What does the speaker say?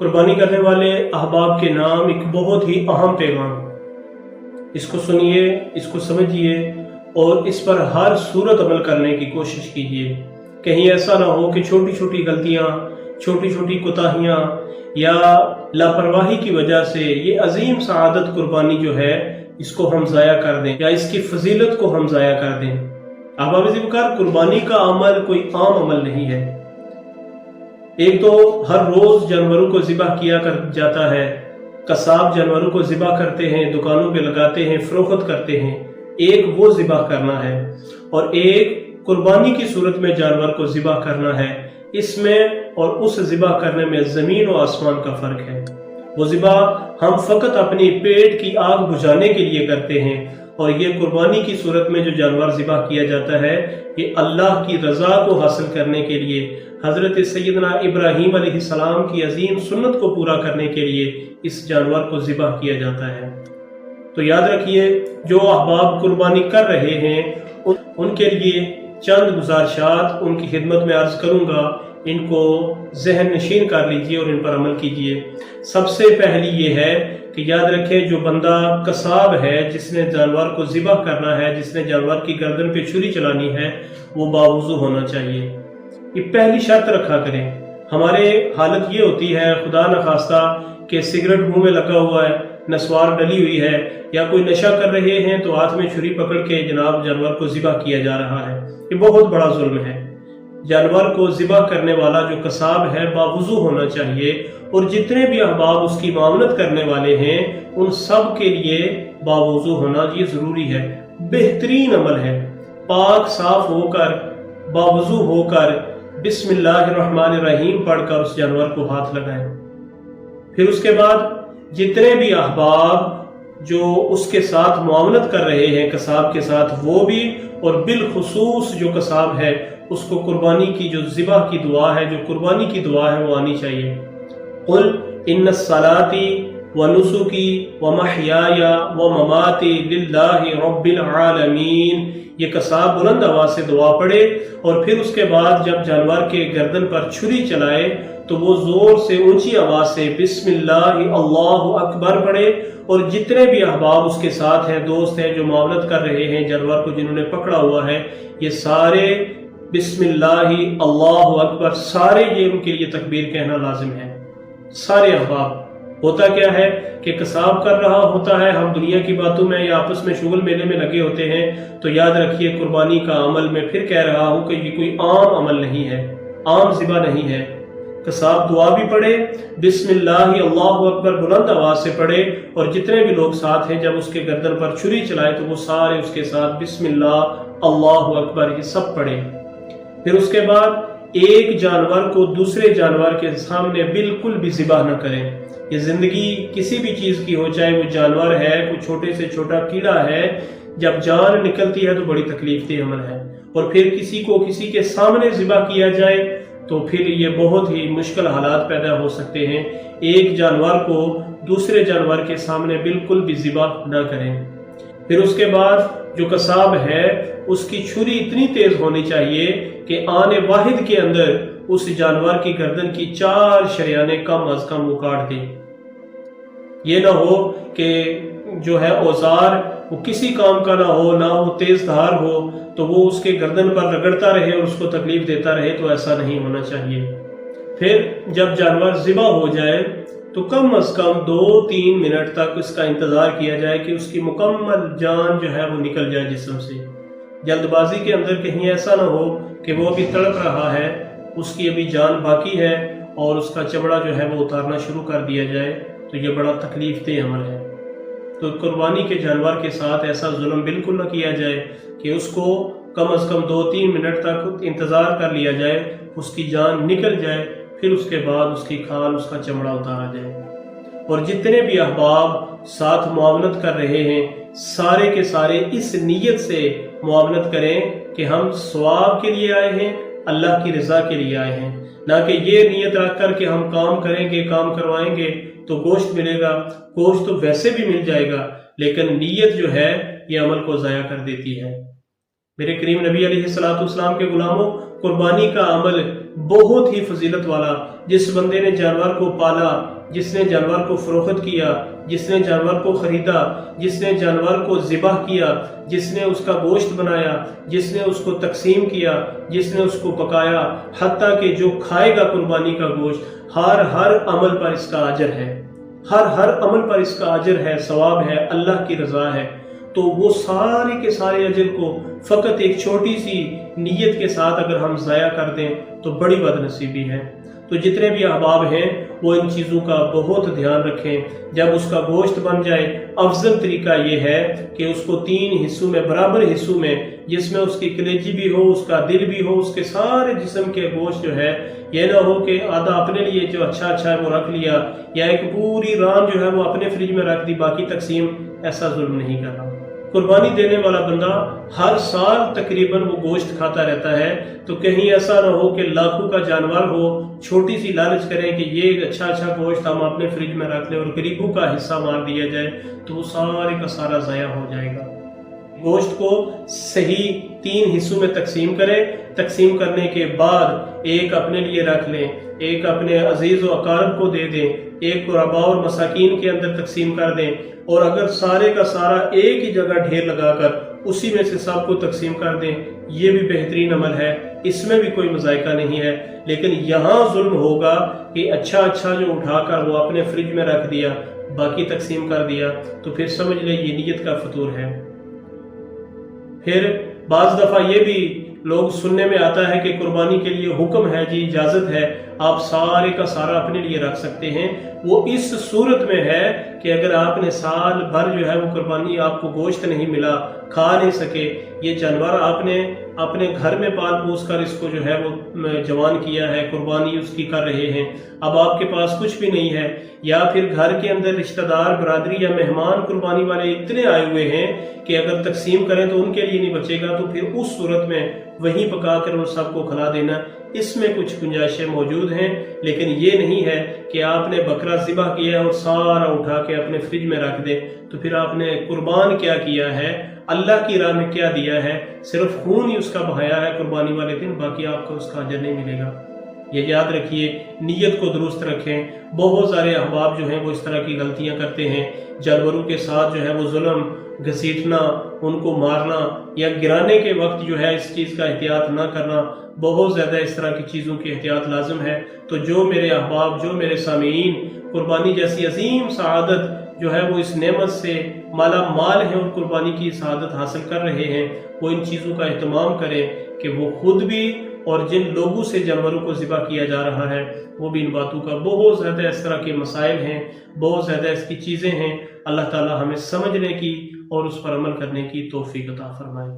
قربانی کرنے والے احباب کے نام ایک بہت ہی اہم پیغام، اس کو سنیے، اس کو سمجھیے اور اس پر ہر صورت عمل کرنے کی کوشش کیجیے۔ کہیں ایسا نہ ہو کہ چھوٹی چھوٹی غلطیاں، چھوٹی چھوٹی کوتاہیاں یا لاپرواہی کی وجہ سے یہ عظیم سعادت قربانی جو ہے اس کو ہم ضائع کر دیں یا اس کی فضیلت کو ہم ضائع کر دیں۔ احباب ذمکار، قربانی کا عمل کوئی عام عمل نہیں ہے۔ ایک تو ہر روز جانوروں کو ذبح کیا جاتا ہے، قصاب جانوروں کو ذبح کرتے ہیں، دکانوں پہ لگاتے ہیں، فروخت کرتے ہیں۔ ایک وہ ذبح کرنا ہے اور ایک قربانی کی صورت میں جانور کو ذبح کرنا ہے۔ اس میں اور اس ذبح کرنے میں زمین و آسمان کا فرق ہے۔ وہ ذبح ہم فقط اپنی پیٹ کی آگ بجھانے کے لیے کرتے ہیں، اور یہ قربانی کی صورت میں جو جانور ذبح کیا جاتا ہے یہ اللہ کی رضا کو حاصل کرنے کے لیے، حضرت سیدنا ابراہیم علیہ السلام کی عظیم سنت کو پورا کرنے کے لیے اس جانور کو ذبح کیا جاتا ہے۔ تو یاد رکھیے، جو احباب قربانی کر رہے ہیں ان کے لیے چند گزارشات ان کی خدمت میں عرض کروں گا، ان کو ذہن نشین کر لیجئے اور ان پر عمل کیجئے۔ سب سے پہلی یہ ہے کہ یاد رکھیں، جو بندہ قصاب ہے، جس نے جانور کو ذبح کرنا ہے، جس نے جانور کی گردن پہ چھری چلانی ہے، وہ باوضو ہونا چاہیے۔ یہ پہلی شرط رکھا کریں۔ ہمارے حالت یہ ہوتی ہے خدا نخواستہ کہ سگریٹ منہ میں لگا ہوا ہے، نسوار ڈلی ہوئی ہے، یا کوئی نشہ کر رہے ہیں تو ہاتھ میں چھری پکڑ کے جناب جانور کو ذبح کیا جا رہا ہے۔ یہ بہت بڑا ظلم ہے۔ جانور کو ذبح کرنے والا جو قصاب ہے باوضو ہونا چاہیے، اور جتنے بھی احباب اس کی معاونت کرنے والے ہیں ان سب کے لیے باوضو ہونا یہ ضروری ہے۔ بہترین عمل ہے، پاک صاف ہو کر، باوضو ہو کر، بسم اللہ الرحمن الرحیم پڑھ کر اس جانور کو ہاتھ لگائیں۔ پھر اس کے بعد جتنے بھی احباب جو اس کے ساتھ معاونت کر رہے ہیں قصاب کے ساتھ، وہ بھی، اور بالخصوص جو قصاب ہے اس کو قربانی کی جو ذبح کی دعا ہے، جو قربانی کی دعا ہے، وہ آنی چاہیے۔ قل ان صلاتي ونسكي ومحياي ومماتي لله رب العالمین۔ یہ قصاب بلند آواز سے دعا پڑھے، اور پھر اس کے بعد جب جانور کے گردن پر چھری چلائے تو وہ زور سے اونچی آواز سے بسم اللہ اللہ اکبر پڑھے، اور جتنے بھی احباب اس کے ساتھ ہیں، دوست ہیں جو معاونت کر رہے ہیں جانور کو، جنہوں نے پکڑا ہوا ہے، یہ سارے بسم اللہ اللہ اکبر، سارے یہ ان کے لیے تکبیر کہنا لازم ہے۔ سارے احباب۔ ہوتا کیا ہے کہ قصاب کر رہا ہوتا ہے، ہم دنیا کی باتوں میں یا آپس میں شغل میلے میں لگے ہوتے ہیں، تو یاد رکھیے قربانی کا عمل میں پھر کہہ رہا ہوں کہ یہ کوئی عام عمل نہیں ہے، عام ذبح نہیں ہے۔ قصاب دعا بھی پڑھے، بسم اللہ اللہ اکبر بلند آواز سے پڑھے، اور جتنے بھی لوگ ساتھ ہیں جب اس کے گردن پر چھری چلائے تو وہ سارے اس کے ساتھ بسم اللہ اللہ اکبر یہ سب پڑھے۔ پھر اس کے بعد ایک جانور کو دوسرے جانور کے سامنے بالکل بھی ذبح نہ کریں۔ یہ زندگی کسی بھی چیز کی ہو، چاہے وہ جانور ہے، کوئی چھوٹے سے چھوٹا کیڑا ہے، جب جان نکلتی ہے تو بڑی تکلیف دہ عمل ہے، اور پھر کسی کو کسی کے سامنے ذبح کیا جائے تو پھر یہ بہت ہی مشکل حالات پیدا ہو سکتے ہیں۔ ایک جانور کو دوسرے جانور کے سامنے بالکل بھی ذبح نہ کریں۔ پھر اس کے بعد جو قصاب ہے اس کی چھری اتنی تیز ہونی چاہیے کہ آنے واحد کے اندر اس جانور کی گردن کی 4 شریانیں کم از کم وہ کاٹ دے۔ یہ نہ ہو کہ جو ہے اوزار وہ کسی کام کا نہ ہو، نہ وہ تیز دھار ہو، تو وہ اس کے گردن پر رگڑتا رہے اور اس کو تکلیف دیتا رہے، تو ایسا نہیں ہونا چاہیے۔ پھر جب جانور ذبح ہو جائے تو کم از کم 2-3 منٹ تک اس کا انتظار کیا جائے کہ اس کی مکمل جان جو ہے وہ نکل جائے جسم سے۔ جلد بازی کے اندر کہیں ایسا نہ ہو کہ وہ ابھی تڑپ رہا ہے، اس کی ابھی جان باقی ہے اور اس کا چمڑا جو ہے وہ اتارنا شروع کر دیا جائے، تو یہ بڑا تکلیف دہ عمل ہے۔ تو قربانی کے جانور کے ساتھ ایسا ظلم بالکل نہ کیا جائے کہ اس کو کم از کم 2-3 منٹ تک انتظار کر لیا جائے، اس کی جان نکل جائے، پھر اس کے بعد اس کی کھال، اس کا چمڑا اتارا جائے۔ اور جتنے بھی احباب ساتھ معاونت کر رہے ہیں سارے کے سارے اس نیت سے معاونت کریں کہ ہم ثواب کے لیے آئے ہیں، اللہ کی رضا کے لیے آئے ہیں، نہ کہ یہ نیت رکھ کر کہ ہم کام کریں گے، کام کروائیں گے تو گوشت ملے گا۔ گوشت تو ویسے بھی مل جائے گا، لیکن نیت جو ہے یہ عمل کو ضائع کر دیتی ہے۔ میرے کریم نبی علیہ السلام کے غلاموں، قربانی کا عمل بہت ہی فضیلت والا، جس بندے نے جانور کو پالا، جس نے جانور کو فروخت کیا، جس نے جانور کو خریدا، جس نے جانور کو ذبح کیا، جس نے اس کا گوشت بنایا، جس نے اس کو تقسیم کیا، جس نے اس کو پکایا، حتیٰ کہ جو کھائے گا قربانی کا گوشت، ہر عمل پر اس کا اجر ہے، ہر عمل پر اس کا اجر ہے، ثواب ہے، اللہ کی رضا ہے۔ تو وہ سارے کے سارے اجر کو فقط ایک چھوٹی سی نیت کے ساتھ اگر ہم ضائع کر دیں تو بڑی بد نصیبی ہے۔ تو جتنے بھی احباب ہیں وہ ان چیزوں کا بہت دھیان رکھیں۔ جب اس کا گوشت بن جائے، افضل طریقہ یہ ہے کہ اس کو 3 حصوں میں، برابر حصوں میں، جس میں اس کی کلیجی بھی ہو، اس کا دل بھی ہو، اس کے سارے جسم کے گوشت جو ہے، یہ نہ ہو کہ آدھا اپنے لیے جو اچھا ہے وہ رکھ لیا، یا ایک پوری ران جو ہے وہ اپنے فریج میں رکھ دی، باقی تقسیم۔ ایسا ظلم نہیں کرنا۔ قربانی دینے والا بندہ ہر سال تقریباً وہ گوشت کھاتا رہتا ہے، تو کہیں ایسا نہ ہو کہ لاکھوں کا جانور ہو، چھوٹی سی لالچ کریں کہ یہ اچھا گوشت ہم اپنے فریج میں رکھ لیں اور غریبوں کا حصہ مار دیا جائے، تو وہ سارے کا سارا ضائع ہو جائے گا۔ گوشت کو صحیح 3 حصوں میں تقسیم کریں، تقسیم کرنے کے بعد ایک اپنے لیے رکھ لیں، ایک اپنے عزیز و اقارب کو دے دیں، ایک قرباء اور مساکین کے اندر تقسیم کر دیں، اور اگر سارے کا سارا ایک ہی جگہ ڈھیر لگا کر اسی میں سے سب کو تقسیم کر دیں، یہ بھی بہترین عمل ہے، اس میں بھی کوئی مذائقہ نہیں ہے۔ لیکن یہاں ظلم ہوگا کہ اچھا جو اٹھا کر وہ اپنے فریج میں رکھ دیا، باقی تقسیم کر دیا، تو پھر سمجھ لیں یہ نیت کا فطور ہے۔ پھر بعض دفعہ یہ بھی لوگ سننے میں آتا ہے کہ قربانی کے لیے حکم ہے جی، اجازت ہے، آپ سارے کا سارا اپنے لیے رکھ سکتے ہیں۔ وہ اس صورت میں ہے کہ اگر آپ نے سال بھر جو ہے وہ قربانی، آپ کو گوشت نہیں ملا، کھا نہیں سکے، یہ جانور آپ نے اپنے گھر میں پال پوس کر اس کو جو ہے وہ جوان کیا ہے، قربانی اس کی کر رہے ہیں، اب آپ کے پاس کچھ بھی نہیں ہے، یا پھر گھر کے اندر رشتہ دار، برادری یا مہمان قربانی والے اتنے آئے ہوئے ہیں کہ اگر تقسیم کریں تو ان کے لیے نہیں بچے گا، تو پھر اس صورت میں وہیں پکا کر ان سب کو کھلا دینا۔ اس میں کچھ گنجائشیں موجود ہیں، لیکن یہ نہیں ہے کہ آپ نے بکرا ذبح کیا اور سارا اٹھا کے اپنے فریج میں رکھ دیں، تو پھر آپ نے قربان کیا کیا ہے، اللہ کی راہ میں کیا دیا ہے، صرف خون ہی اس کا بہایا ہے قربانی والے دن، باقی آپ کو اس کا اجر نہیں ملے گا۔ یہ یاد رکھیے، نیت کو درست رکھیں۔ بہت سارے احباب جو ہیں وہ اس طرح کی غلطیاں کرتے ہیں، جانوروں کے ساتھ جو ہے وہ ظلم، گھسیٹنا، ان کو مارنا یا گرانے کے وقت جو ہے اس چیز کا احتیاط نہ کرنا، بہت زیادہ اس طرح کی چیزوں کی احتیاط لازم ہے۔ تو جو میرے احباب، جو میرے سامعین قربانی جیسی عظیم سعادت جو ہے وہ اس نعمت سے مالا مال ہیں اور قربانی کی سعادت حاصل کر رہے ہیں، وہ ان چیزوں کا اہتمام کریں کہ وہ خود بھی اور جن لوگوں سے جانوروں کو ذبح کیا جا رہا ہے وہ بھی ان باتوں کا، بہت زیادہ اس طرح کے مسائل ہیں، بہت زیادہ اس کی چیزیں ہیں۔ اللہ تعالی ہمیں سمجھنے کی اور اس پر عمل کرنے کی توفیق عطا فرمائے۔